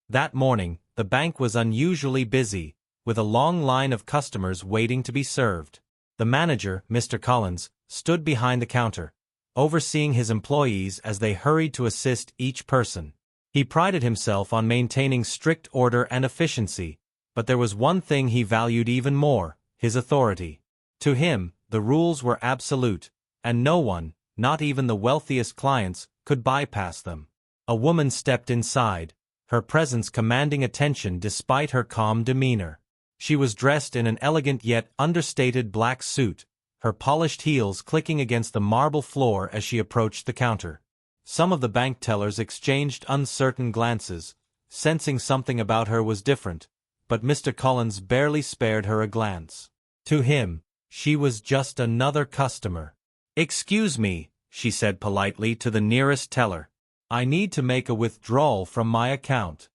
That morning, the bank was unusually busy, with a long line of customers waiting to be served. The manager, Mr. Collins, stood behind the counter, overseeing his employees as they hurried to assist each person. He prided himself on maintaining strict order and efficiency, but there was one thing he valued even more: his authority. To him, the rules were absolute, and no one, not even the wealthiest clients, could bypass them. A woman stepped inside, her presence commanding attention despite her calm demeanor. She was dressed in an elegant yet understated black suit, her polished heels clicking against the marble floor as she approached the counter. Some of the bank tellers exchanged uncertain glances, sensing something about her was different, but Mr. Collins barely spared her a glance. To him, she was just another customer. "Excuse me," she said politely to the nearest teller. "I need to make a withdrawal from my account."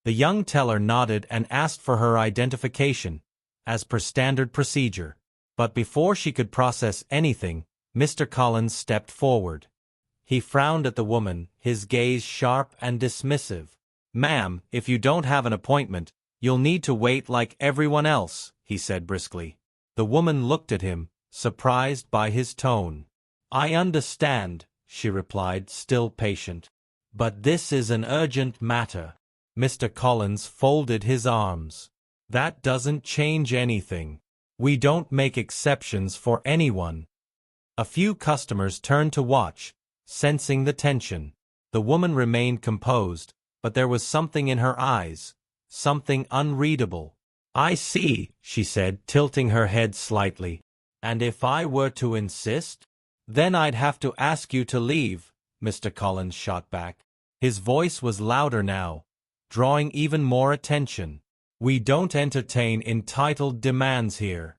The young teller nodded and asked for her identification, as per standard procedure. But before she could process anything, Mr. Collins stepped forward. He frowned at the woman, his gaze sharp and dismissive. "Ma'am, if you don't have an appointment, you'll need to wait like everyone else," he said briskly. The woman looked at him, surprised by his tone. "I understand," she replied, still patient. "But this is an urgent matter." Mr. Collins folded his arms. "That doesn't change anything. We don't make exceptions for anyone." A few customers turned to watch, sensing the tension. The woman remained composed, but there was something in her eyes, something unreadable. "I see," she said, tilting her head slightly. "And if I were to insist? Then I'd have to ask you to leave," Mr. Collins shot back. His voice was louder now, drawing even more attention. "We don't entertain entitled demands here."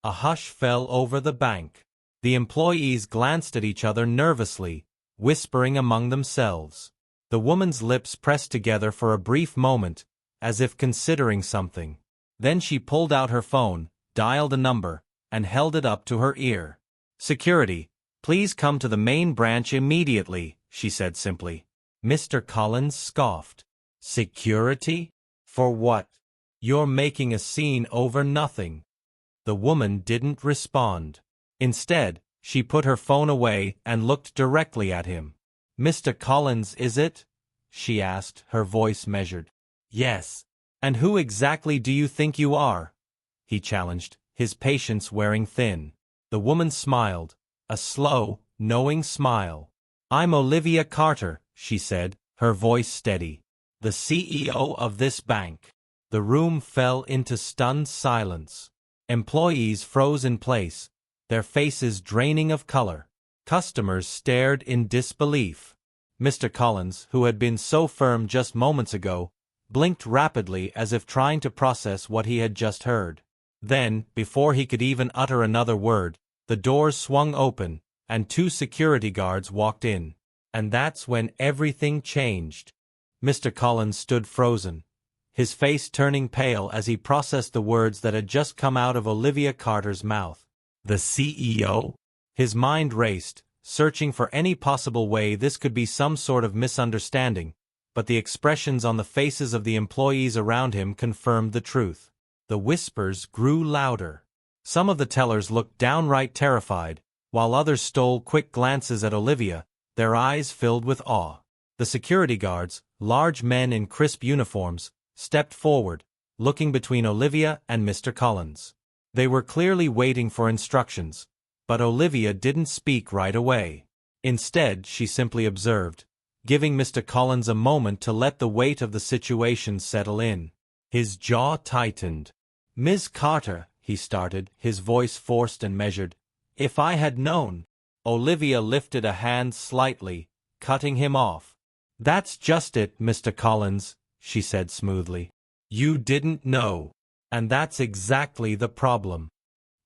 A hush fell over the bank. The employees glanced at each other nervously, whispering among themselves. The woman's lips pressed together for a brief moment, as if considering something. Then she pulled out her phone, dialed a number, and held it up to her ear. "Security, please come to the main branch immediately," she said simply. Mr. Collins scoffed. "Security? For what? You're making a scene over nothing." The woman didn't respond. Instead, she put her phone away and looked directly at him. "Mr. Collins, is it?" she asked, her voice measured. "Yes. And who exactly do you think you are?" he challenged, his patience wearing thin. The woman smiled, a slow, knowing smile. "I'm Olivia Carter," she said, her voice steady. "The CEO of this bank." The room fell into stunned silence. Employees froze in place, their faces draining of color. Customers stared in disbelief. Mr. Collins, who had been so firm just moments ago, blinked rapidly as if trying to process what he had just heard. Then, before he could even utter another word, the doors swung open, and two security guards walked in. And that's when everything changed. Mr. Collins stood frozen, his face turning pale as he processed the words that had just come out of Olivia Carter's mouth. The CEO? His mind raced, searching for any possible way this could be some sort of misunderstanding, but the expressions on the faces of the employees around him confirmed the truth. The whispers grew louder. Some of the tellers looked downright terrified, while others stole quick glances at Olivia, their eyes filled with awe. The security guards, large men in crisp uniforms, stepped forward, looking between Olivia and Mr. Collins. They were clearly waiting for instructions, but Olivia didn't speak right away. Instead, she simply observed, giving Mr. Collins a moment to let the weight of the situation settle in. His jaw tightened. "Ms. Carter," he started, his voice forced and measured. "If I had known—" Olivia lifted a hand slightly, cutting him off. "That's just it, Mr. Collins," she said smoothly. "You didn't know. And that's exactly the problem."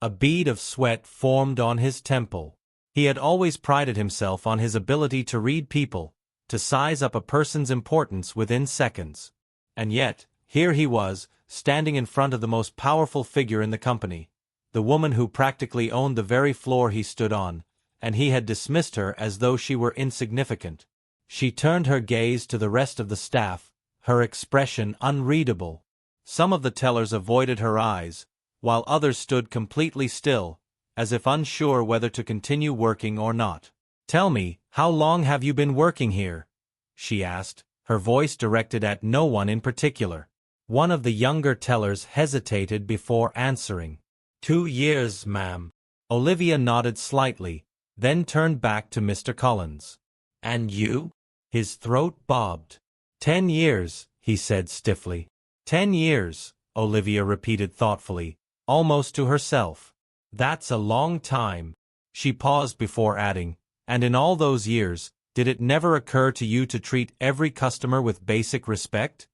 A bead of sweat formed on his temple. He had always prided himself on his ability to read people, to size up a person's importance within seconds. And yet, here he was, standing in front of the most powerful figure in the company, the woman who practically owned the very floor he stood on, and he had dismissed her as though she were insignificant. She turned her gaze to the rest of the staff, her expression unreadable. Some of the tellers avoided her eyes, while others stood completely still, as if unsure whether to continue working or not. "Tell me, how long have you been working here?" she asked, her voice directed at no one in particular. One of the younger tellers hesitated before answering. 2 years, ma'am." Olivia nodded slightly, then turned back to Mr. Collins. "And you?" His throat bobbed. 10 years, he said stiffly. 10 years, Olivia repeated thoughtfully, almost to herself. "That's a long time." She paused before adding, "And in all those years, did it never occur to you to treat every customer with basic respect?"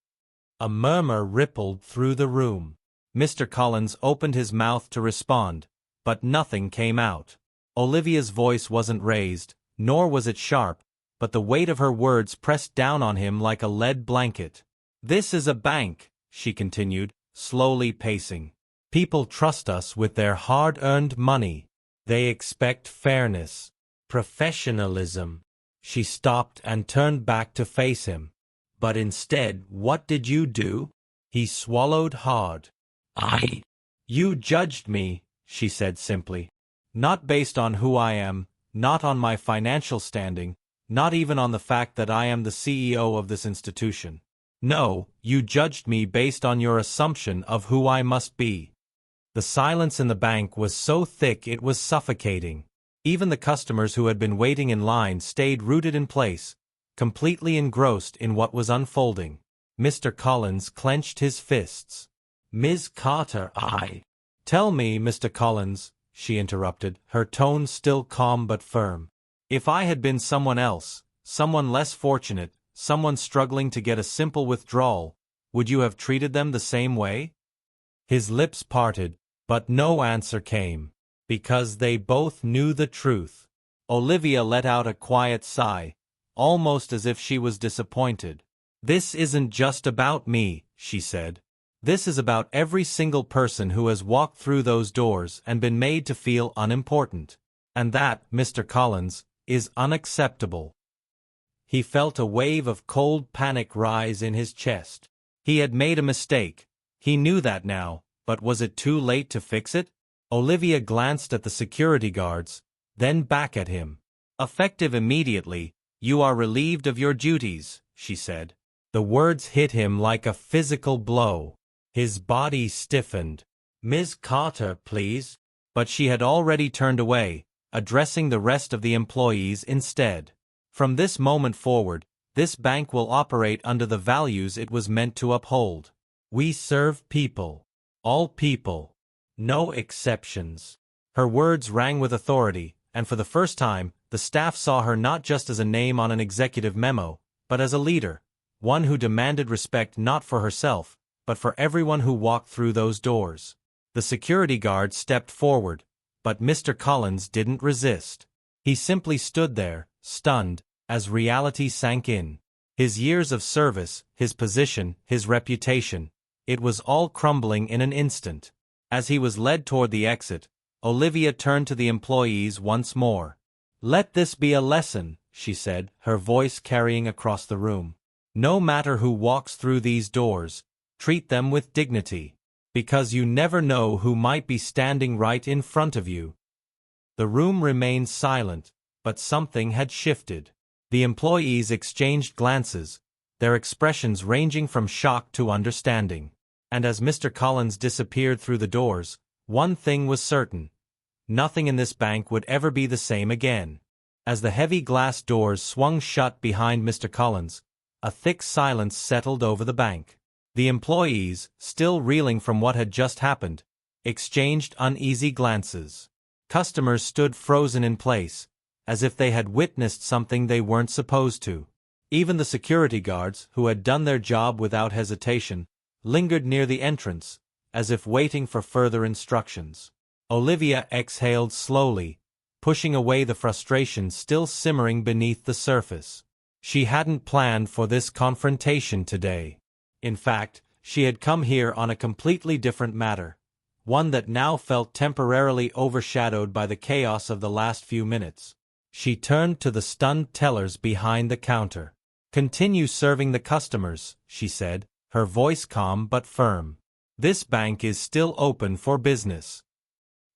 A murmur rippled through the room. Mr. Collins opened his mouth to respond, but nothing came out. Olivia's voice wasn't raised, nor was it sharp, but the weight of her words pressed down on him like a lead blanket. "This is a bank," she continued, slowly pacing. "People trust us with their hard-earned money. They expect fairness, professionalism." She stopped and turned back to face him. "But instead, what did you do?" He swallowed hard. "You judged me," she said simply. "Not based on who I am, not on my financial standing, not even on the fact that I am the CEO of this institution. No, you judged me based on your assumption of who I must be." The silence in the bank was so thick it was suffocating. Even the customers who had been waiting in line stayed rooted in place, completely engrossed in what was unfolding. Mr. Collins clenched his fists. "Ms. Carter, Tell me, Mr. Collins," she interrupted, her tone still calm but firm. "If I had been someone else, someone less fortunate, someone struggling to get a simple withdrawal, would you have treated them the same way?" His lips parted, but no answer came. Because they both knew the truth. Olivia let out a quiet sigh, almost as if she was disappointed. "This isn't just about me," she said. "This is about every single person who has walked through those doors and been made to feel unimportant. And that, Mr. Collins, is unacceptable." He felt a wave of cold panic rise in his chest. He had made a mistake. He knew that now, but was it too late to fix it? Olivia glanced at the security guards, then back at him. "Effective immediately, you are relieved of your duties," she said. The words hit him like a physical blow. His body stiffened. "Ms. Carter, please." But she had already turned away, addressing the rest of the employees instead. "From this moment forward, this bank will operate under the values it was meant to uphold. We serve people. All people. No exceptions." Her words rang with authority, and for the first time, the staff saw her not just as a name on an executive memo, but as a leader, one who demanded respect not for herself, but for everyone who walked through those doors. The security guard stepped forward, but Mr. Collins didn't resist. He simply stood there, stunned, as reality sank in. His years of service, his position, his reputation, it was all crumbling in an instant. As he was led toward the exit, Olivia turned to the employees once more. "Let this be a lesson," she said, her voice carrying across the room. "No matter who walks through these doors, treat them with dignity. Because you never know who might be standing right in front of you." The room remained silent, but something had shifted. The employees exchanged glances, their expressions ranging from shock to understanding. And as Mr. Collins disappeared through the doors, one thing was certain. Nothing in this bank would ever be the same again. As the heavy glass doors swung shut behind Mr. Collins, a thick silence settled over the bank. The employees, still reeling from what had just happened, exchanged uneasy glances. Customers stood frozen in place, as if they had witnessed something they weren't supposed to. Even the security guards, who had done their job without hesitation, lingered near the entrance, as if waiting for further instructions. Olivia exhaled slowly, pushing away the frustration still simmering beneath the surface. She hadn't planned for this confrontation today. In fact, she had come here on a completely different matter, one that now felt temporarily overshadowed by the chaos of the last few minutes. She turned to the stunned tellers behind the counter. Continue serving the customers, she said, her voice calm but firm. This bank is still open for business.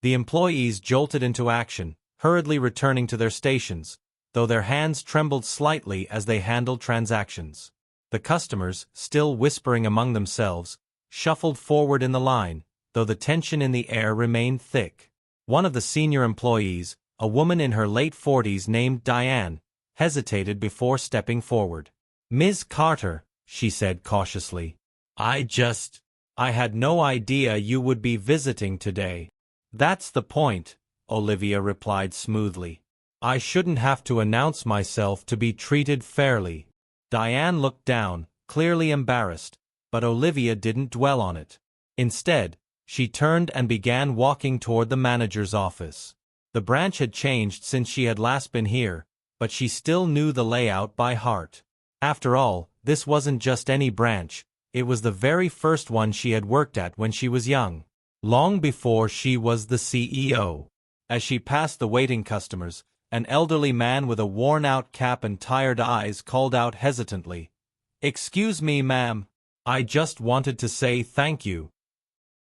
The employees jolted into action, hurriedly returning to their stations, though their hands trembled slightly as they handled transactions. The customers, still whispering among themselves, shuffled forward in the line, though the tension in the air remained thick. One of the senior employees, a woman in her late 40s named Diane, hesitated before stepping forward. "Ms. Carter," she said cautiously, I had no idea you would be visiting today." "That's the point," Olivia replied smoothly. "I shouldn't have to announce myself to be treated fairly." Diane looked down, clearly embarrassed, but Olivia didn't dwell on it. Instead, she turned and began walking toward the manager's office. The branch had changed since she had last been here, but she still knew the layout by heart. After all, this wasn't just any branch, it was the very first one she had worked at when she was young, long before she was the CEO. As she passed the waiting customers, an elderly man with a worn-out cap and tired eyes called out hesitantly, "Excuse me, ma'am. I just wanted to say thank you."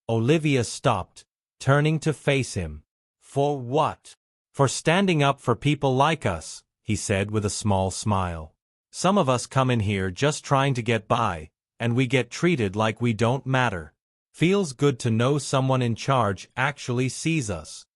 Olivia stopped, turning to face him. "For what?" "For standing up for people like us," he said with a small smile. "Some of us come in here just trying to get by, and we get treated like we don't matter. Feels good to know someone in charge actually sees us."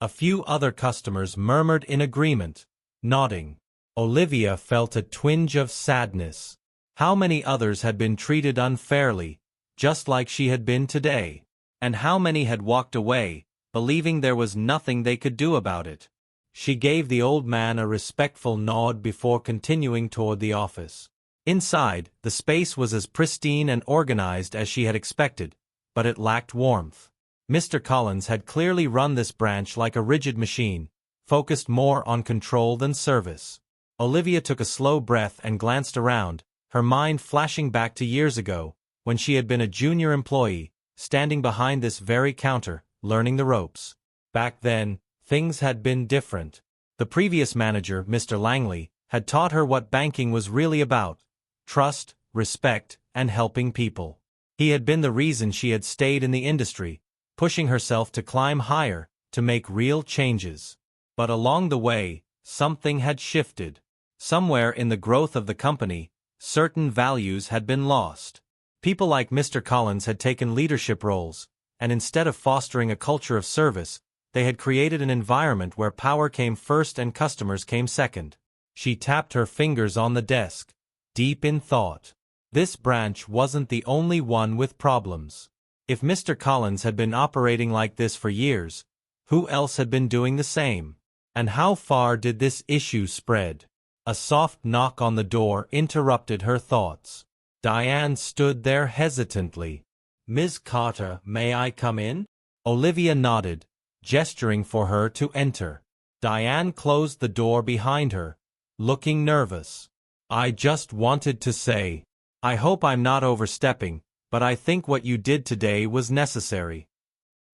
A few other customers murmured in agreement, nodding. Olivia felt a twinge of sadness. How many others had been treated unfairly, just like she had been today? And how many had walked away, believing there was nothing they could do about it? She gave the old man a respectful nod before continuing toward the office. Inside, the space was as pristine and organized as she had expected, but it lacked warmth. Mr. Collins had clearly run this branch like a rigid machine, focused more on control than service. Olivia took a slow breath and glanced around, her mind flashing back to years ago, when she had been a junior employee, standing behind this very counter, learning the ropes. Back then, things had been different. The previous manager, Mr. Langley, had taught her what banking was really about: trust, respect, and helping people. He had been the reason she had stayed in the industry, pushing herself to climb higher, to make real changes. But along the way, something had shifted. Somewhere in the growth of the company, certain values had been lost. People like Mr. Collins had taken leadership roles, and instead of fostering a culture of service, they had created an environment where power came first and customers came second. She tapped her fingers on the desk, deep in thought. This branch wasn't the only one with problems. If Mr. Collins had been operating like this for years, who else had been doing the same? And how far did this issue spread? A soft knock on the door interrupted her thoughts. Diane stood there hesitantly. "Ms. Carter, may I come in?" Olivia nodded, gesturing for her to enter. Diane closed the door behind her, looking nervous. "I just wanted to say, I hope I'm not overstepping, but I think what you did today was necessary."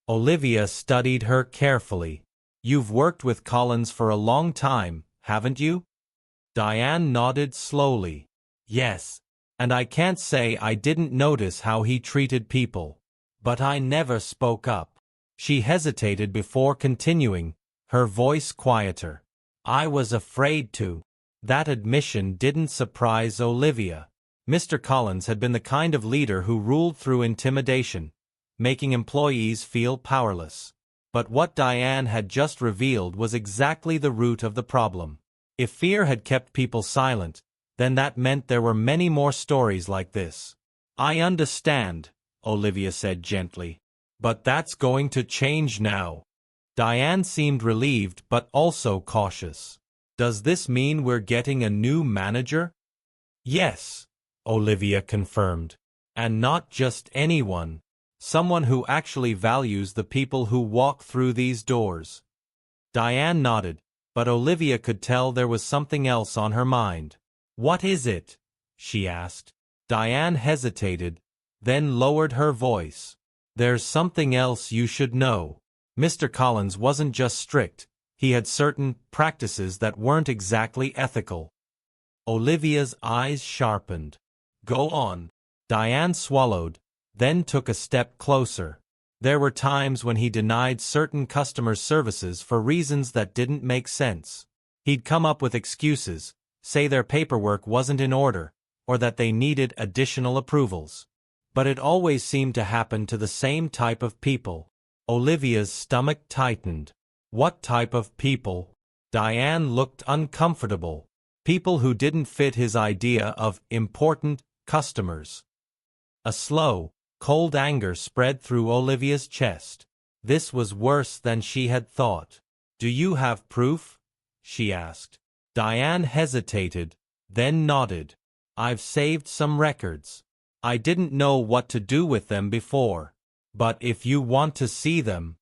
Olivia studied her carefully. "You've worked with Collins for a long time, haven't you?" Diane nodded slowly. "Yes, and I can't say I didn't notice how he treated people. But I never spoke up." She hesitated before continuing, her voice quieter. "I was afraid to." That admission didn't surprise Olivia. Mr. Collins had been the kind of leader who ruled through intimidation, making employees feel powerless. But what Diane had just revealed was exactly the root of the problem. If fear had kept people silent, then that meant there were many more stories like this. "I understand," Olivia said gently. "But that's going to change now." Diane seemed relieved but also cautious. "Does this mean we're getting a new manager?" "Yes," Olivia confirmed. "And not just anyone. Someone who actually values the people who walk through these doors." Diane nodded, but Olivia could tell there was something else on her mind. "What is it?" she asked. Diane hesitated, then lowered her voice. "There's something else you should know. Mr. Collins wasn't just strict, he had certain practices that weren't exactly ethical." Olivia's eyes sharpened. Go on. Diane swallowed, then took a step closer. There were times when he denied certain customers services for reasons that didn't make sense. He'd come up with excuses, say their paperwork wasn't in order, or that they needed additional approvals. But it always seemed to happen to the same type of people. Olivia's stomach tightened. What type of people? Diane looked uncomfortable. People who didn't fit his idea of important customers. A slow, cold anger spread through Olivia's chest. This was worse than she had thought. Do you have proof? She asked. Diane hesitated, then nodded. I've saved some records. I didn't know what to do with them before. But if you want to see them.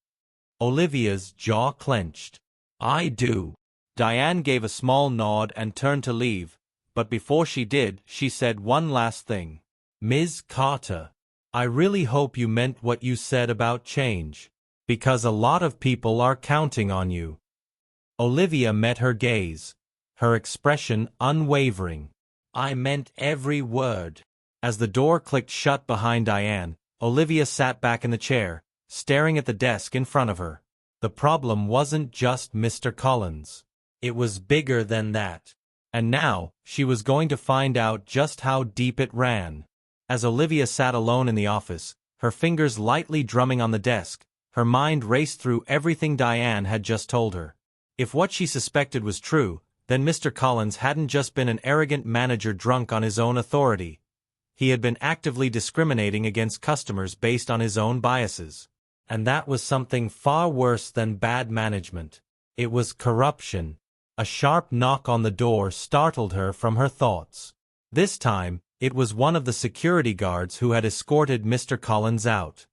Olivia's jaw clenched. I do. Diane gave a small nod and turned to leave, but before she did, she said one last thing. Ms. Carter, I really hope you meant what you said about change, because a lot of people are counting on you. Olivia met her gaze, her expression unwavering. I meant every word. As the door clicked shut behind Diane, Olivia sat back in the chair, staring at the desk in front of her. The problem wasn't just Mr. Collins. It was bigger than that. And now, she was going to find out just how deep it ran. As Olivia sat alone in the office, her fingers lightly drumming on the desk, her mind raced through everything Diane had just told her. If what she suspected was true, then Mr. Collins hadn't just been an arrogant manager drunk on his own authority. He had been actively discriminating against customers based on his own biases. And that was something far worse than bad management. It was corruption. A sharp knock on the door startled her from her thoughts. This time, it was one of the security guards who had escorted Mr. Collins out.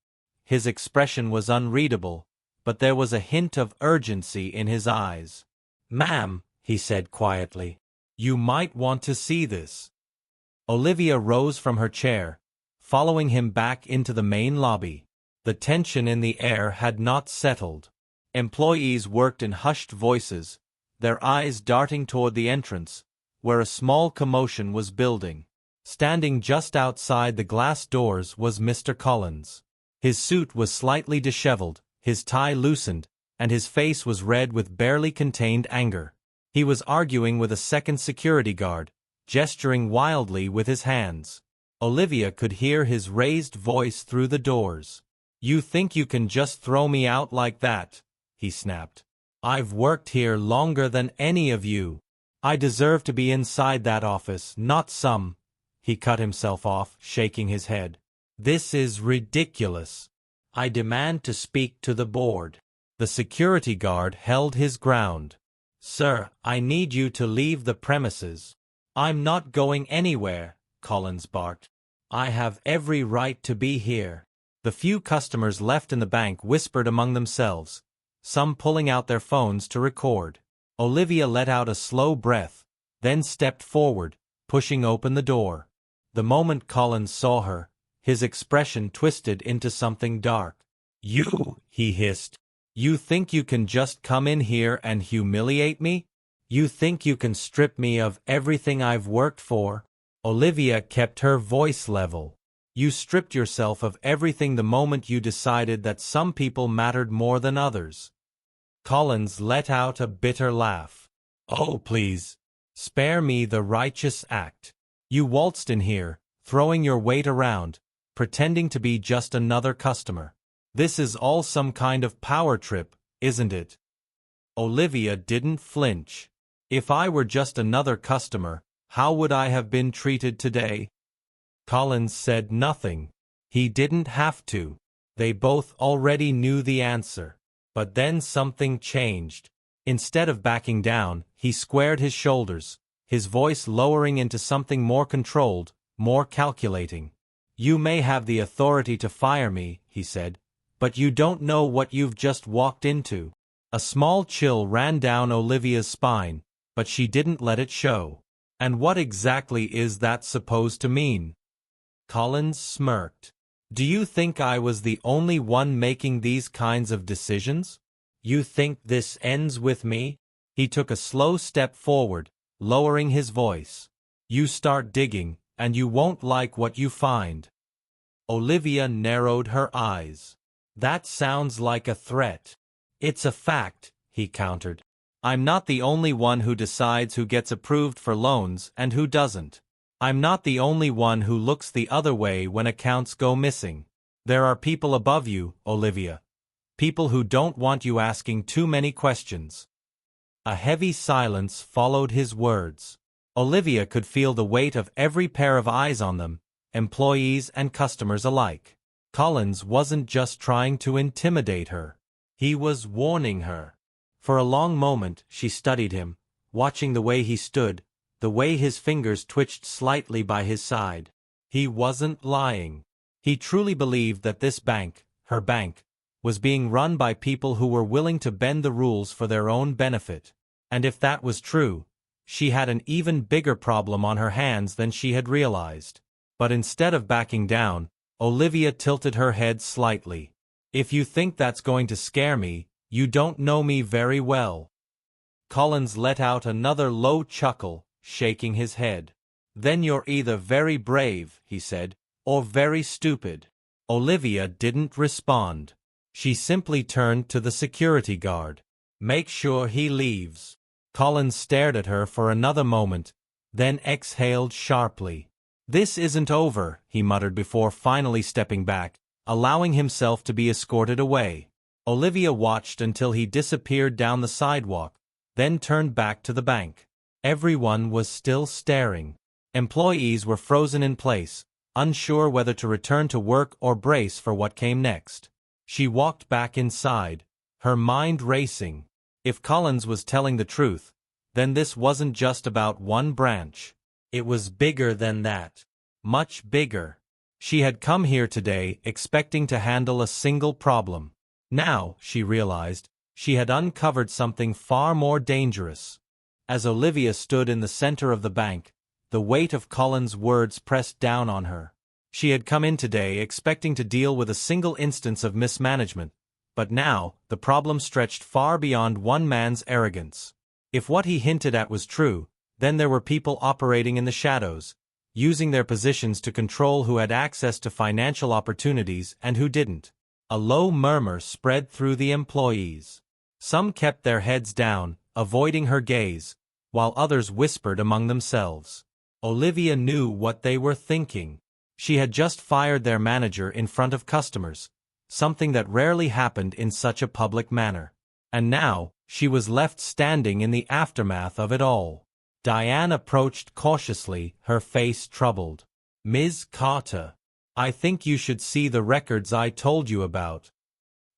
His expression was unreadable, but there was a hint of urgency in his eyes. Ma'am, he said quietly, you might want to see this. Olivia rose from her chair, following him back into the main lobby. The tension in the air had not settled. Employees worked in hushed voices, their eyes darting toward the entrance, where a small commotion was building. Standing just outside the glass doors was Mr. Collins. His suit was slightly disheveled, his tie loosened, and his face was red with barely contained anger. He was arguing with a second security guard, gesturing wildly with his hands. Olivia could hear his raised voice through the doors. You think you can just throw me out like that? He snapped. I've worked here longer than any of you. I deserve to be inside that office, not some. He cut himself off, shaking his head. This is ridiculous. I demand to speak to the board. The security guard held his ground. Sir, I need you to leave the premises. I'm not going anywhere, Collins barked. I have every right to be here. The few customers left in the bank whispered among themselves, some pulling out their phones to record. Olivia let out a slow breath, then stepped forward, pushing open the door. The moment Collins saw her, his expression twisted into something dark. You, he hissed. You think you can just come in here and humiliate me? You think you can strip me of everything I've worked for? Olivia kept her voice level. You stripped yourself of everything the moment you decided that some people mattered more than others. Collins let out a bitter laugh. Oh, please. Spare me the righteous act. You waltzed in here, throwing your weight around, pretending to be just another customer. This is all some kind of power trip, isn't it? Olivia didn't flinch. If I were just another customer, how would I have been treated today? Collins said nothing. He didn't have to. They both already knew the answer. But then something changed. Instead of backing down, he squared his shoulders, his voice lowering into something more controlled, more calculating. You may have the authority to fire me, he said, but you don't know what you've just walked into. A small chill ran down Olivia's spine, but she didn't let it show. And what exactly is that supposed to mean? Collins smirked. Do you think I was the only one making these kinds of decisions? You think this ends with me? He took a slow step forward, lowering his voice. You start digging, and you won't like what you find. Olivia narrowed her eyes. That sounds like a threat. It's a fact, he countered. I'm not the only one who decides who gets approved for loans and who doesn't. I'm not the only one who looks the other way when accounts go missing. There are people above you, Olivia. People who don't want you asking too many questions. A heavy silence followed his words. Olivia could feel the weight of every pair of eyes on them, employees and customers alike. Collins wasn't just trying to intimidate her. He was warning her. For a long moment she studied him, watching the way he stood, the way his fingers twitched slightly by his side. He wasn't lying. He truly believed that this bank, her bank, was being run by people who were willing to bend the rules for their own benefit. And if that was true, she had an even bigger problem on her hands than she had realized. But instead of backing down, Olivia tilted her head slightly. If you think that's going to scare me, you don't know me very well. Collins let out another low chuckle, shaking his head. Then you're either very brave, he said, or very stupid. Olivia didn't respond. She simply turned to the security guard. Make sure he leaves. Collins stared at her for another moment, then exhaled sharply. This isn't over, he muttered before finally stepping back, allowing himself to be escorted away. Olivia watched until he disappeared down the sidewalk, then turned back to the bank. Everyone was still staring. Employees were frozen in place, unsure whether to return to work or brace for what came next. She walked back inside, her mind racing. If Collins was telling the truth, then this wasn't just about one branch. It was bigger than that. Much bigger. She had come here today expecting to handle a single problem. Now, she realized, she had uncovered something far more dangerous. As Olivia stood in the center of the bank, the weight of Collins' words pressed down on her. She had come in today expecting to deal with a single instance of mismanagement, but now, the problem stretched far beyond one man's arrogance. If what he hinted at was true, then there were people operating in the shadows, using their positions to control who had access to financial opportunities and who didn't. A low murmur spread through the employees. Some kept their heads down, avoiding her gaze, while others whispered among themselves. Olivia knew what they were thinking. She had just fired their manager in front of customers, something that rarely happened in such a public manner. And now, she was left standing in the aftermath of it all. Diane approached cautiously, her face troubled. Ms. Carter, I think you should see the records I told you about.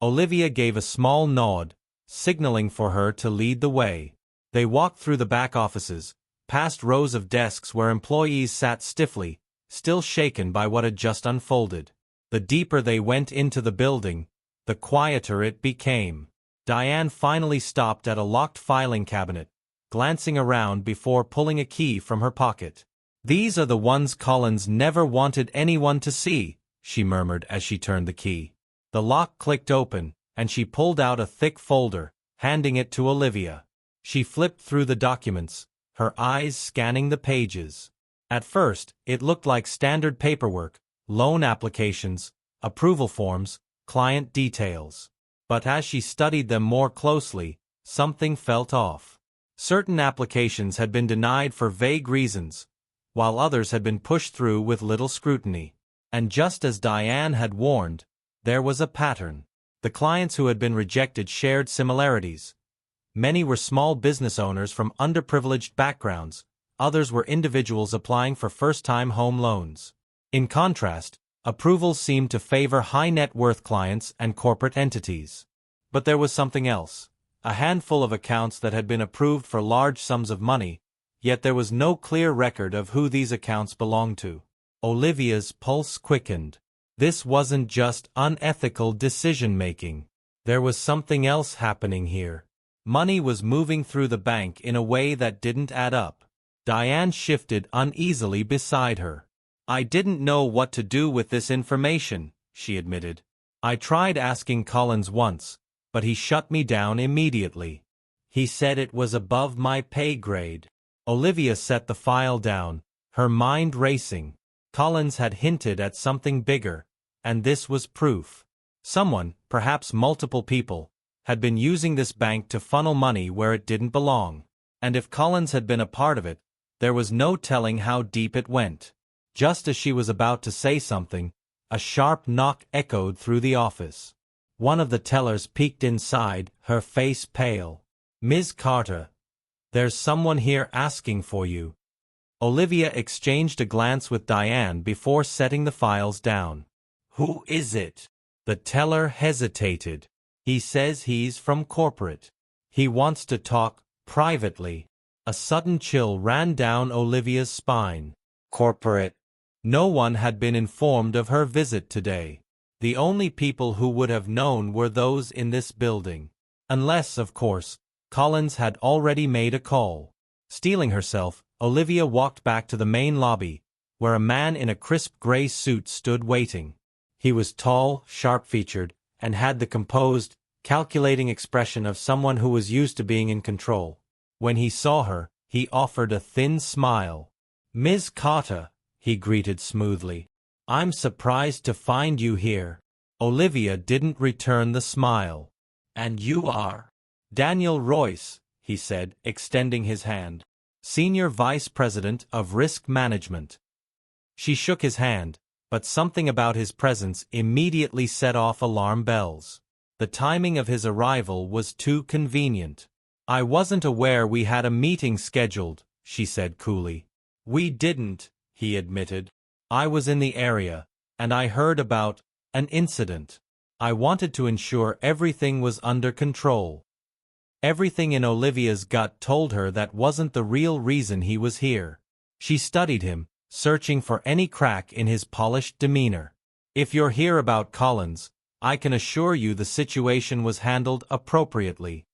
Olivia gave a small nod, signaling for her to lead the way. They walked through the back offices, past rows of desks where employees sat stiffly, still shaken by what had just unfolded. The deeper they went into the building, the quieter it became. Diane finally stopped at a locked filing cabinet, glancing around before pulling a key from her pocket. These are the ones Collins never wanted anyone to see, she murmured as she turned the key. The lock clicked open, and she pulled out a thick folder, handing it to Olivia. She flipped through the documents, her eyes scanning the pages. At first, it looked like standard paperwork, loan applications, approval forms, client details. But as she studied them more closely, something felt off. Certain applications had been denied for vague reasons, while others had been pushed through with little scrutiny. And just as Diane had warned, there was a pattern. The clients who had been rejected shared similarities. Many were small business owners from underprivileged backgrounds, others were individuals applying for first-time home loans. In contrast, approvals seemed to favor high-net-worth clients and corporate entities. But there was something else. A handful of accounts that had been approved for large sums of money, yet there was no clear record of who these accounts belonged to. Olivia's pulse quickened. This wasn't just unethical decision-making. There was something else happening here. Money was moving through the bank in a way that didn't add up. Diane shifted uneasily beside her. I didn't know what to do with this information, she admitted. I tried asking Collins once, but he shut me down immediately. He said it was above my pay grade. Olivia set the file down, her mind racing. Collins had hinted at something bigger, and this was proof. Someone, perhaps multiple people, had been using this bank to funnel money where it didn't belong. And if Collins had been a part of it, there was no telling how deep it went. Just as she was about to say something, a sharp knock echoed through the office. One of the tellers peeked inside, her face pale. "Ms. Carter, there's someone here asking for you." Olivia exchanged a glance with Diane before setting the files down. "Who is it?" The teller hesitated. "He says he's from corporate. He wants to talk privately." A sudden chill ran down Olivia's spine. Corporate. No one had been informed of her visit today. The only people who would have known were those in this building. Unless, of course, Collins had already made a call. Steeling herself, Olivia walked back to the main lobby, where a man in a crisp gray suit stood waiting. He was tall, sharp-featured, and had the composed, calculating expression of someone who was used to being in control. When he saw her, he offered a thin smile. "Ms. Carter," he greeted smoothly. "I'm surprised to find you here." Olivia didn't return the smile. "And you are?" "Daniel Royce," he said, extending his hand. "Senior Vice President of Risk Management." She shook his hand, but something about his presence immediately set off alarm bells. The timing of his arrival was too convenient. "I wasn't aware we had a meeting scheduled," she said coolly. "We didn't," he admitted. "I was in the area, and I heard about an incident. I wanted to ensure everything was under control." Everything in Olivia's gut told her that wasn't the real reason he was here. She studied him, searching for any crack in his polished demeanor. "If you're here about Collins, I can assure you the situation was handled appropriately."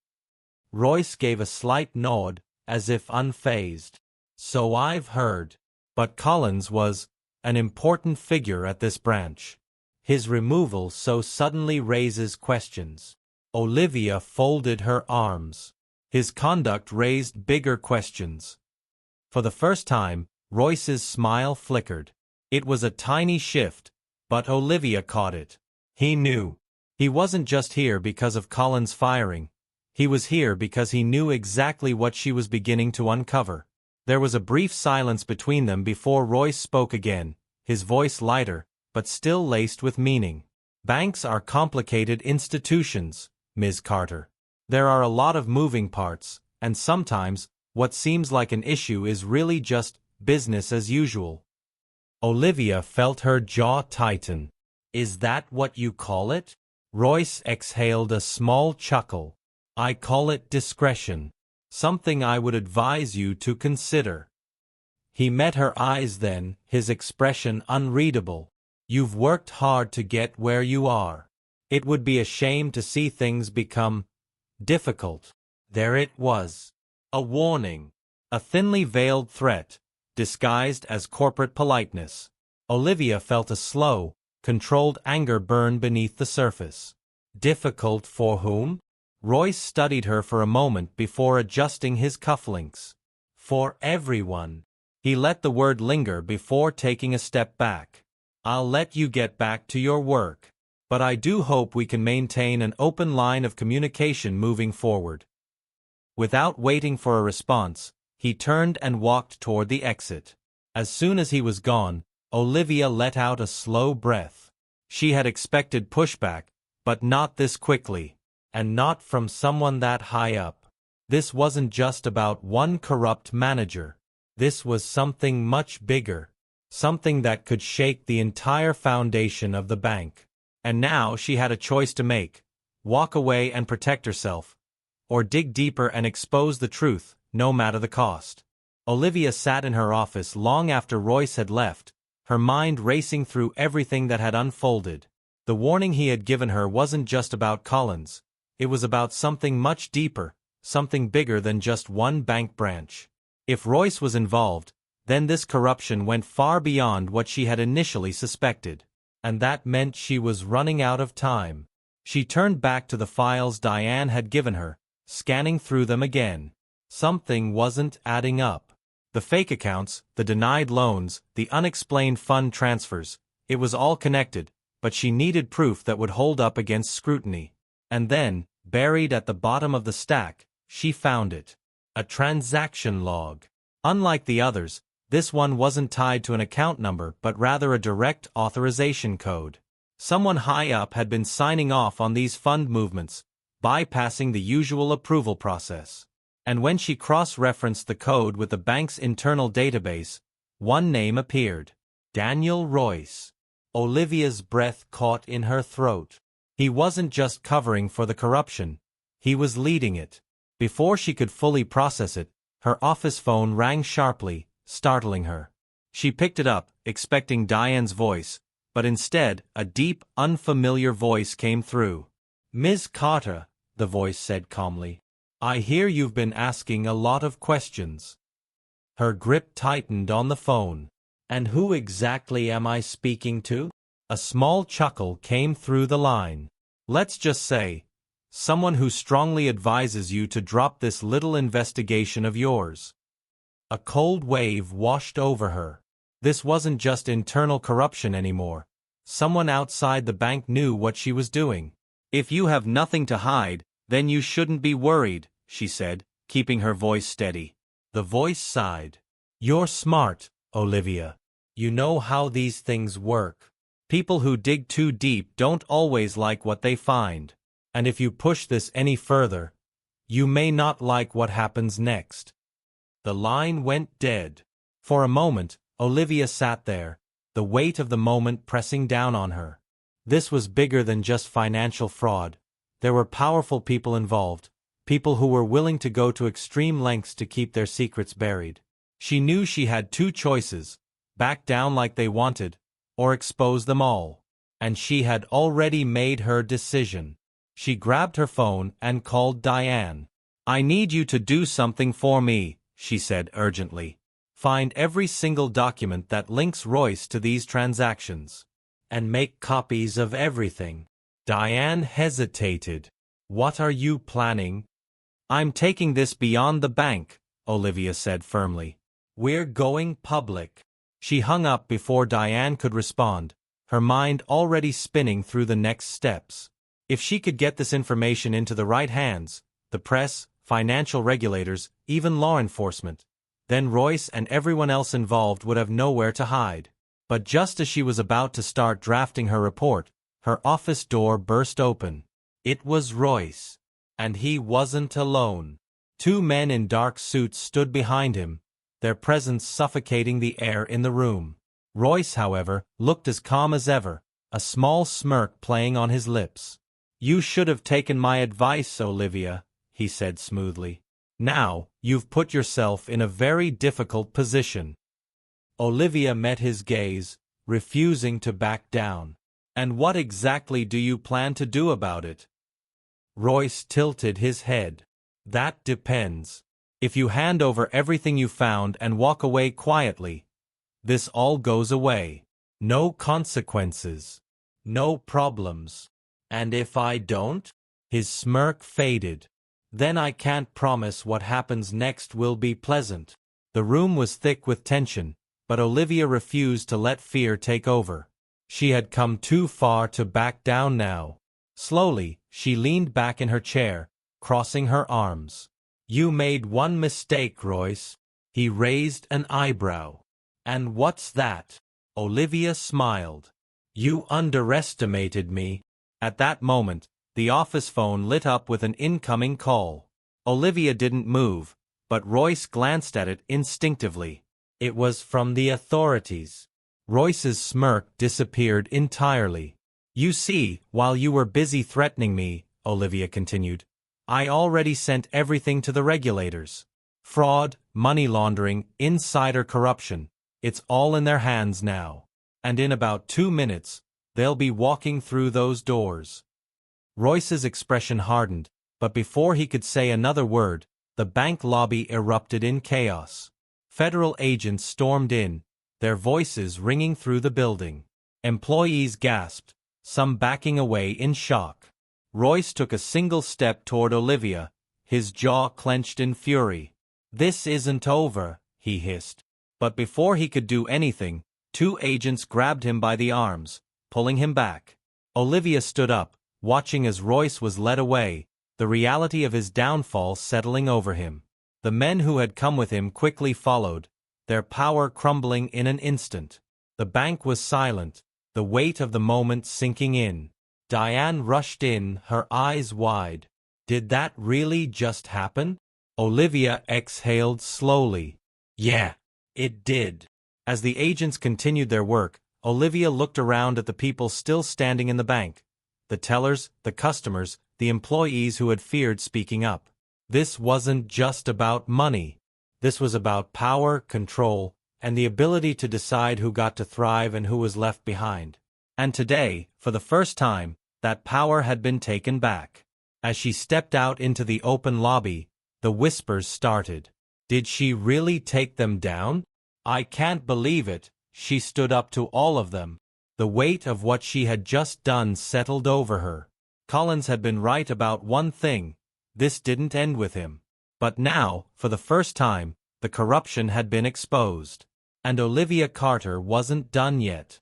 Royce gave a slight nod, as if unfazed. "So I've heard. But Collins was an important figure at this branch. His removal so suddenly raises questions." Olivia folded her arms. His conduct raised bigger questions. For the first time, Royce's smile flickered. It was a tiny shift, but Olivia caught it. He knew. He wasn't just here because of Collins' firing. He was here because he knew exactly what she was beginning to uncover. There was a brief silence between them before Royce spoke again, his voice lighter, but still laced with meaning. "Banks are complicated institutions, Ms. Carter. There are a lot of moving parts, and sometimes, what seems like an issue is really just business as usual." Olivia felt her jaw tighten. "Is that what you call it?" Royce exhaled a small chuckle. "I call it discretion. Something I would advise you to consider." He met her eyes then, his expression unreadable. "You've worked hard to get where you are. It would be a shame to see things become difficult." There it was. A warning. A thinly veiled threat, disguised as corporate politeness. Olivia felt a slow, controlled anger burn beneath the surface. Difficult for whom? Royce studied her for a moment before adjusting his cufflinks. "For everyone." He let the word linger before taking a step back. "I'll let you get back to your work. But I do hope we can maintain an open line of communication moving forward." Without waiting for a response, he turned and walked toward the exit. As soon as he was gone, Olivia let out a slow breath. She had expected pushback, but not this quickly. And not from someone that high up. This wasn't just about one corrupt manager. This was something much bigger. Something that could shake the entire foundation of the bank. And now she had a choice to make. Walk away and protect herself. Or dig deeper and expose the truth, no matter the cost. Olivia sat in her office long after Royce had left, her mind racing through everything that had unfolded. The warning he had given her wasn't just about Collins. It was about something much deeper, something bigger than just one bank branch. If Royce was involved, then this corruption went far beyond what she had initially suspected. And that meant she was running out of time. She turned back to the files Diane had given her, scanning through them again. Something wasn't adding up. The fake accounts, the denied loans, the unexplained fund transfers, it was all connected, but she needed proof that would hold up against scrutiny. And then, buried at the bottom of the stack, she found it. A transaction log. Unlike the others, this one wasn't tied to an account number but rather a direct authorization code. Someone high up had been signing off on these fund movements, bypassing the usual approval process. And when she cross-referenced the code with the bank's internal database, one name appeared. Daniel Royce. Olivia's breath caught in her throat. He wasn't just covering for the corruption, he was leading it. Before she could fully process it, her office phone rang sharply, startling her. She picked it up, expecting Diane's voice, but instead, a deep, unfamiliar voice came through. "Ms. Carter," the voice said calmly, "I hear you've been asking a lot of questions." Her grip tightened on the phone. "And who exactly am I speaking to?" A small chuckle came through the line. "Let's just say, someone who strongly advises you to drop this little investigation of yours." A cold wave washed over her. This wasn't just internal corruption anymore. Someone outside the bank knew what she was doing. "If you have nothing to hide, then you shouldn't be worried," she said, keeping her voice steady. The voice sighed. "You're smart, Olivia. You know how these things work. People who dig too deep don't always like what they find. And if you push this any further, you may not like what happens next." The line went dead. For a moment, Olivia sat there, the weight of the moment pressing down on her. This was bigger than just financial fraud. There were powerful people involved, people who were willing to go to extreme lengths to keep their secrets buried. She knew she had two choices: back down like they wanted, or expose them all. And she had already made her decision. She grabbed her phone and called Diane. "I need you to do something for me," she said urgently. "Find every single document that links Royce to these transactions. And make copies of everything." Diane hesitated. "What are you planning?" "I'm taking this beyond the bank," Olivia said firmly. "We're going public." She hung up before Diane could respond, her mind already spinning through the next steps. If she could get this information into the right hands, the press, financial regulators, even law enforcement, then Royce and everyone else involved would have nowhere to hide. But just as she was about to start drafting her report, her office door burst open. It was Royce. And he wasn't alone. Two men in dark suits stood behind him, their presence suffocating the air in the room. Royce, however, looked as calm as ever, a small smirk playing on his lips. "You should have taken my advice, Olivia," he said smoothly. "Now, you've put yourself in a very difficult position." Olivia met his gaze, refusing to back down. "And what exactly do you plan to do about it?" Royce tilted his head. "That depends. If you hand over everything you found and walk away quietly, this all goes away. No consequences. No problems. And if I don't?" His smirk faded. "Then I can't promise what happens next will be pleasant." The room was thick with tension, but Olivia refused to let fear take over. She had come too far to back down now. Slowly, she leaned back in her chair, crossing her arms. "You made one mistake, Royce." He raised an eyebrow. "And what's that?" Olivia smiled. "You underestimated me." At that moment, the office phone lit up with an incoming call. Olivia didn't move, but Royce glanced at it instinctively. It was from the authorities. Royce's smirk disappeared entirely. "You see, while you were busy threatening me," Olivia continued, "I already sent everything to the regulators. Fraud, money laundering, insider corruption, it's all in their hands now. And in about 2 minutes, they'll be walking through those doors." Royce's expression hardened, but before he could say another word, the bank lobby erupted in chaos. Federal agents stormed in, their voices ringing through the building. Employees gasped, some backing away in shock. Royce took a single step toward Olivia, his jaw clenched in fury. "This isn't over," he hissed. But before he could do anything, two agents grabbed him by the arms, pulling him back. Olivia stood up, watching as Royce was led away, the reality of his downfall settling over him. The men who had come with him quickly followed, their power crumbling in an instant. The bank was silent, the weight of the moment sinking in. Diane rushed in, her eyes wide. Did that really just happen? Olivia exhaled slowly. Yeah, it did. As the agents continued their work, Olivia looked around at the people still standing in the bank. The tellers, the customers, the employees who had feared speaking up. This wasn't just about money. This was about power, control, and the ability to decide who got to thrive and who was left behind. And today, for the first time, that power had been taken back. As she stepped out into the open lobby, the whispers started. Did she really take them down? I can't believe it. She stood up to all of them. The weight of what she had just done settled over her. Collins had been right about one thing. This didn't end with him. But now, for the first time, the corruption had been exposed. And Olivia Carter wasn't done yet.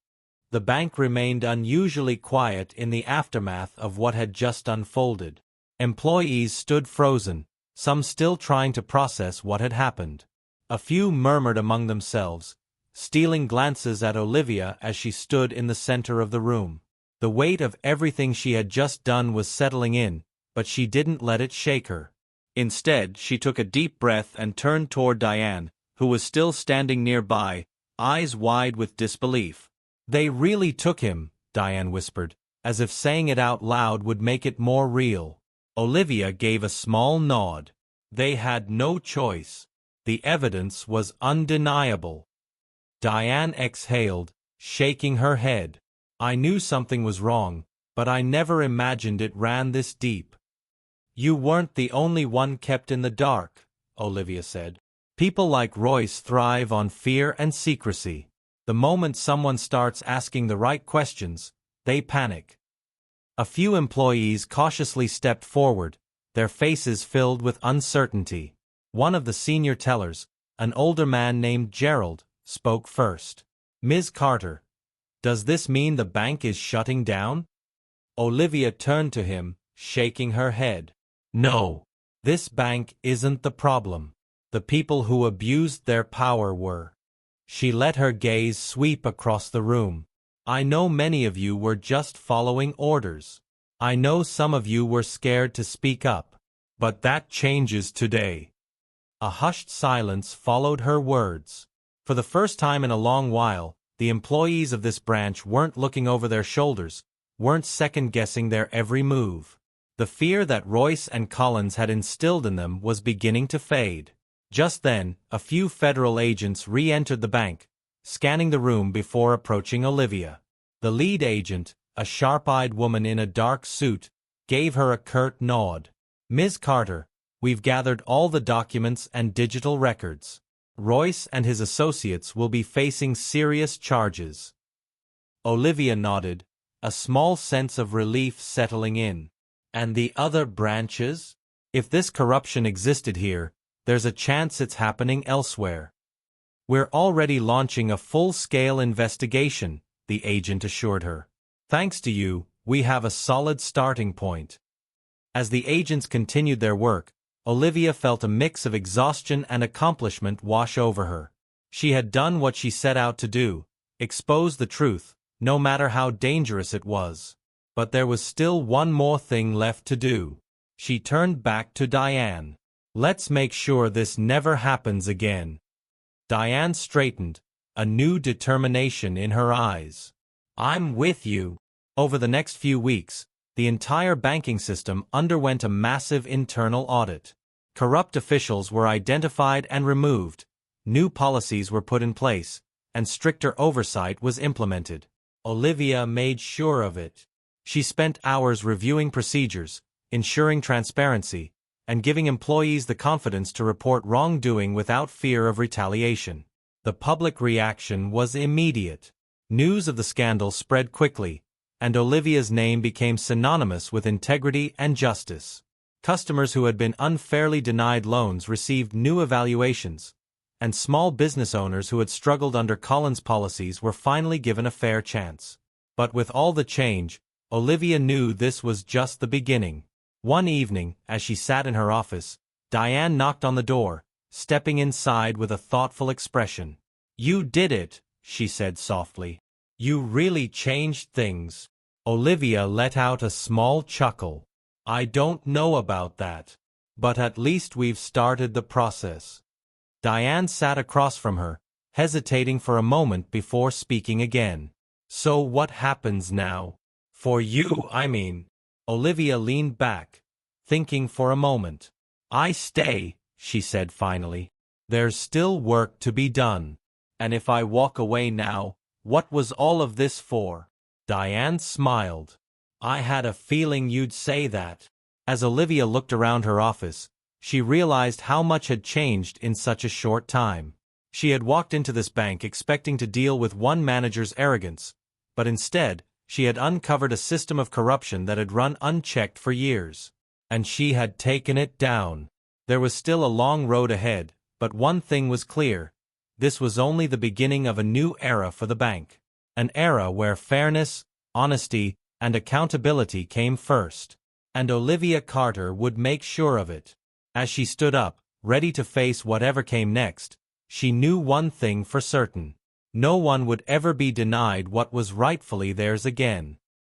The bank remained unusually quiet in the aftermath of what had just unfolded. Employees stood frozen, some still trying to process what had happened. A few murmured among themselves, stealing glances at Olivia as she stood in the center of the room. The weight of everything she had just done was settling in, but she didn't let it shake her. Instead, she took a deep breath and turned toward Diane, who was still standing nearby, eyes wide with disbelief. They really took him, Diane whispered, as if saying it out loud would make it more real. Olivia gave a small nod. They had no choice. The evidence was undeniable. Diane exhaled, shaking her head. I knew something was wrong, but I never imagined it ran this deep. You weren't the only one kept in the dark, Olivia said. People like Royce thrive on fear and secrecy. The moment someone starts asking the right questions, they panic. A few employees cautiously stepped forward, their faces filled with uncertainty. One of the senior tellers, an older man named Gerald, spoke first. Ms. Carter, does this mean the bank is shutting down? Olivia turned to him, shaking her head. No, this bank isn't the problem. The people who abused their power were. She let her gaze sweep across the room. I know many of you were just following orders. I know some of you were scared to speak up. But that changes today. A hushed silence followed her words. For the first time in a long while, the employees of this branch weren't looking over their shoulders, weren't second-guessing their every move. The fear that Royce and Collins had instilled in them was beginning to fade. Just then, a few federal agents re-entered the bank, scanning the room before approaching Olivia. The lead agent, a sharp-eyed woman in a dark suit, gave her a curt nod. Ms. Carter, we've gathered all the documents and digital records. Royce and his associates will be facing serious charges. Olivia nodded, a small sense of relief settling in. And the other branches? If this corruption existed here, there's a chance it's happening elsewhere. We're already launching a full-scale investigation, the agent assured her. Thanks to you, we have a solid starting point. As the agents continued their work, Olivia felt a mix of exhaustion and accomplishment wash over her. She had done what she set out to do, expose the truth, no matter how dangerous it was. But there was still one more thing left to do. She turned back to Diane. Let's make sure this never happens again. Diane straightened, a new determination in her eyes. I'm with you. Over the next few weeks, the entire banking system underwent a massive internal audit. Corrupt officials were identified and removed, new policies were put in place, and stricter oversight was implemented. Olivia made sure of it. She spent hours reviewing procedures, ensuring transparency, and giving employees the confidence to report wrongdoing without fear of retaliation. The public reaction was immediate. News of the scandal spread quickly, and Olivia's name became synonymous with integrity and justice. Customers who had been unfairly denied loans received new evaluations, and small business owners who had struggled under Collins' policies were finally given a fair chance. But with all the change, Olivia knew this was just the beginning. One evening, as she sat in her office, Diane knocked on the door, stepping inside with a thoughtful expression. "You did it," she said softly. "You really changed things." Olivia let out a small chuckle. "I don't know about that. But at least we've started the process." Diane sat across from her, hesitating for a moment before speaking again. "So what happens now? For you, I mean." Olivia leaned back, thinking for a moment. "I stay," she said finally. "There's still work to be done. And if I walk away now, what was all of this for?" Diane smiled. "I had a feeling you'd say that." As Olivia looked around her office, she realized how much had changed in such a short time. She had walked into this bank expecting to deal with one manager's arrogance, but instead, she had uncovered a system of corruption that had run unchecked for years. And she had taken it down. There was still a long road ahead, but one thing was clear. This was only the beginning of a new era for the bank. An era where fairness, honesty, and accountability came first. And Olivia Carter would make sure of it. As she stood up, ready to face whatever came next, she knew one thing for certain. No one would ever be denied what was rightfully theirs again.